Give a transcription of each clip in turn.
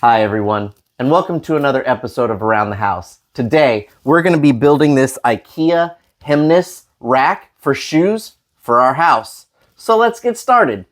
Hi everyone, and welcome to another episode of Around the House. Today, we're going to be building this IKEA Hemnes rack for shoes for our house. So let's get started.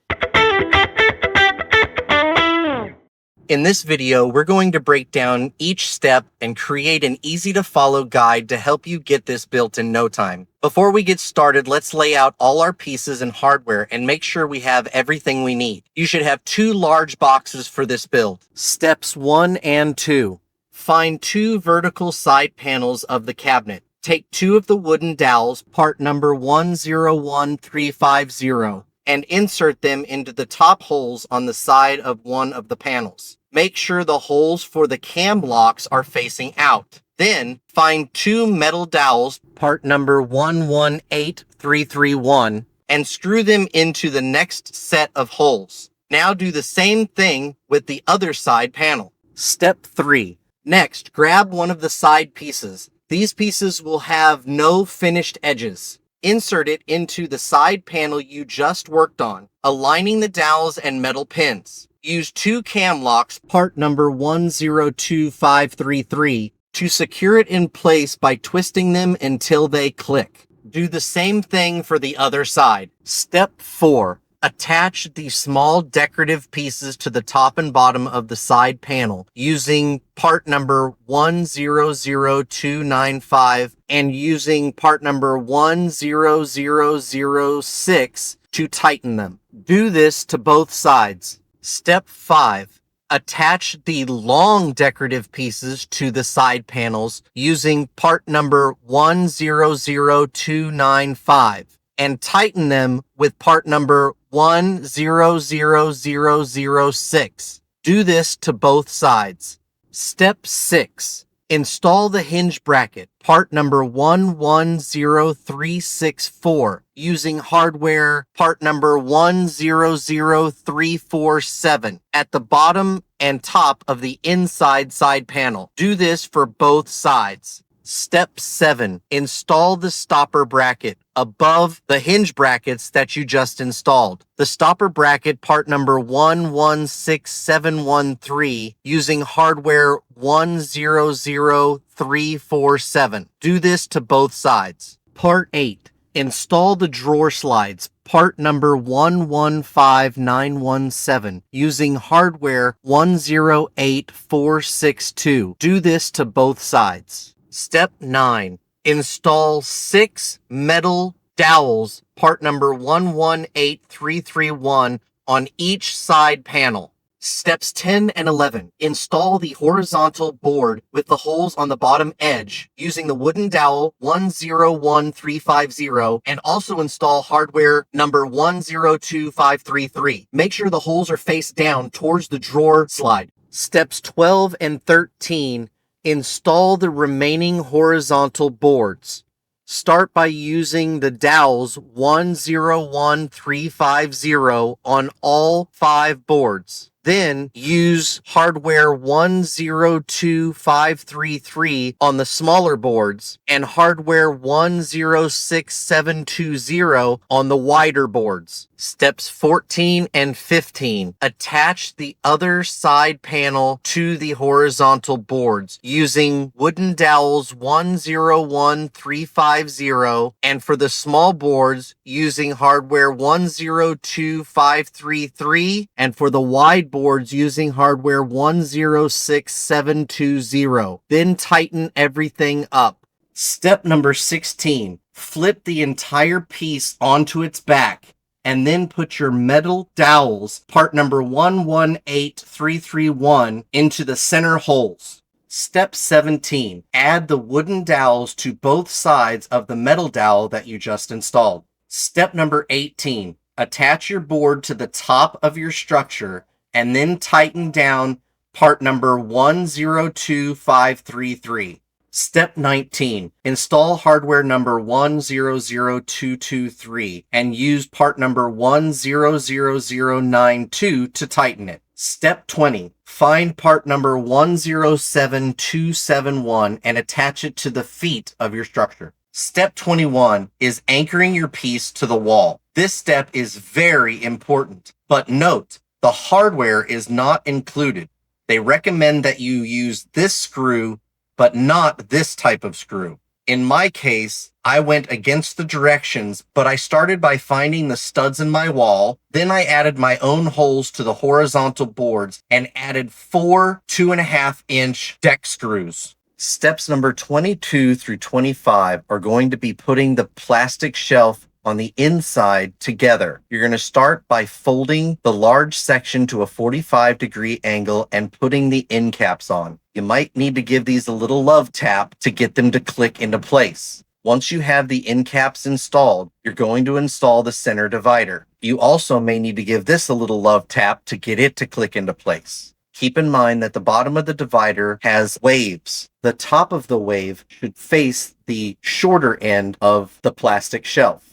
In this video, we're going to break down each step and create an easy to follow guide to help you get this built in no time. Before we get started, let's lay out all our pieces and hardware and make sure we have everything we need. You should have 2 large boxes for this build. Steps 1 and 2. Find 2 vertical side panels of the cabinet. Take 2 of the wooden dowels, part number 101350, and insert them into the top holes on the side of one of the panels. Make sure the holes for the cam locks are facing out. Then find 2 metal dowels, part number 118331, and screw them into the next set of holes. Now do the same thing with the other side panel. Step 3. Next, grab one of the side pieces. These pieces will have no finished edges. Insert it into the side panel you just worked on, aligning the dowels and metal pins. Use 2 cam locks, part number 102533, to secure it in place by twisting them until they click. Do the same thing for the other side. Step 4. Attach the small decorative pieces to the top and bottom of the side panel using part number 100295 and using part number 10006 to tighten them. Do this to both sides. Step 5. Attach the long decorative pieces to the side panels using part number 100295 and tighten them with part number 100006. Do this to both sides. Step 6. Install the hinge bracket, part number 110364, using hardware part number 100347 at the bottom and top of the inside side panel. Do this for both sides. Step 7. Install the stopper bracket above the hinge brackets that you just installed. The stopper bracket, part number 116713, using hardware 100347. Do this to both sides. Part 8. Install the drawer slides, part number 115917, using hardware 108462. Do this to both sides. Step 9. Install 6 metal dowels, part number 118331, on each side panel. Steps 10 and 11. Install the horizontal board with the holes on the bottom edge using the wooden dowel 101350 and also install hardware number 102533. Make sure the holes are face down towards the drawer slide. Steps 12 and 13. Install the remaining horizontal boards. Start by using the dowels 101350 on all 5 boards. Then use hardware 102533 on the smaller boards and hardware 106720 on the wider boards. Steps 14 and 15. Attach the other side panel to the horizontal boards using wooden dowels 101350 and for the small boards using hardware 102533 and for the wide boards using hardware 106720. Then tighten everything up. Step number 16. Flip the entire piece onto its back and then put your metal dowels, part number 118331, into the center holes. Step 17. Add the wooden dowels to both sides of the metal dowel that you just installed. Step number 18. Attach your board to the top of your structure and then tighten down part number 102533. Step 19. Install hardware number 100223 and use part number 100092 to tighten it. Step 20. Find part number 107271 and attach it to the feet of your structure. Step 21 is anchoring your piece to the wall. This step is very important, but note, the hardware is not included. They recommend that you use this screw, but not this type of screw. In my case, I went against the directions, but I started by finding the studs in my wall. Then I added my own holes to the horizontal boards and added 4 2.5-inch deck screws. Steps number 22 through 25 are going to be putting the plastic shelf on the inside together. You're going to start by folding the large section to a 45-degree angle and putting the end caps on. You might need to give these a little love tap to get them to click into place. Once you have the end caps installed, you're going to install the center divider. You also may need to give this a little love tap to get it to click into place. Keep in mind that the bottom of the divider has waves. The top of the wave should face the shorter end of the plastic shelf.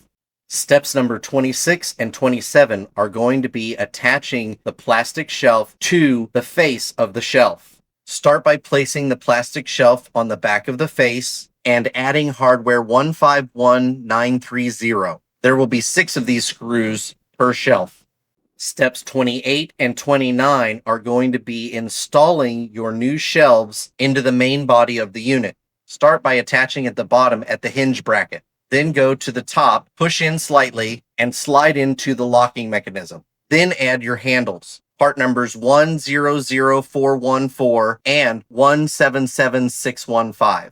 Steps number 26 and 27 are going to be attaching the plastic shelf to the face of the shelf. Start by placing the plastic shelf on the back of the face and adding hardware 151930. There will be 6 of these screws per shelf. Steps 28 and 29 are going to be installing your new shelves into the main body of the unit. Start by attaching at the bottom at the hinge bracket. Then go to the top, push in slightly, and slide into the locking mechanism. Then add your handles, part numbers 100414 and 177615.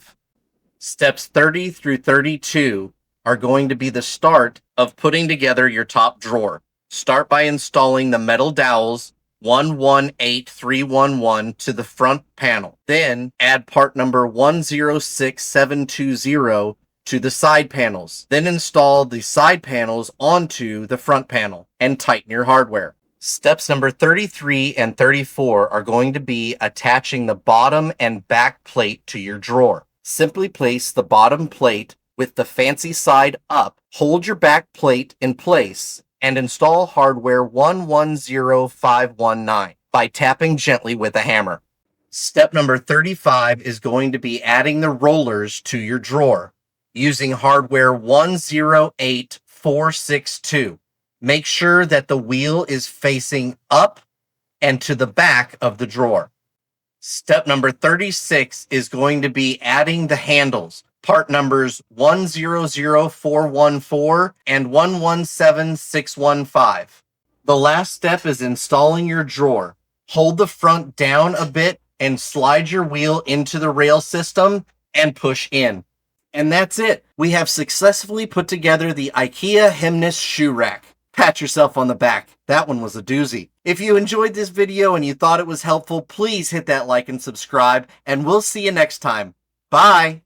Steps 30 through 32 are going to be the start of putting together your top drawer. Start by installing the metal dowels 118311 to the front panel. Then add part number 106720 to the side panels. Then install the side panels onto the front panel and tighten your hardware. Steps number 33 and 34 are going to be attaching the bottom and back plate to your drawer. Simply place the bottom plate with the fancy side up, hold your back plate in place, and install hardware 110519 by tapping gently with a hammer. Step number 35 is going to be adding the rollers to your drawer using hardware 108462. Make sure that the wheel is facing up and to the back of the drawer. Step number 36 is going to be adding the handles, part numbers 100414 and 117615. The last step is installing your drawer. Hold the front down a bit and slide your wheel into the rail system and push in. And that's it. We have successfully put together the IKEA Hemnes shoe rack. Pat yourself on the back. That one was a doozy. If you enjoyed this video and you thought it was helpful, please hit that like and subscribe, and we'll see you next time. Bye.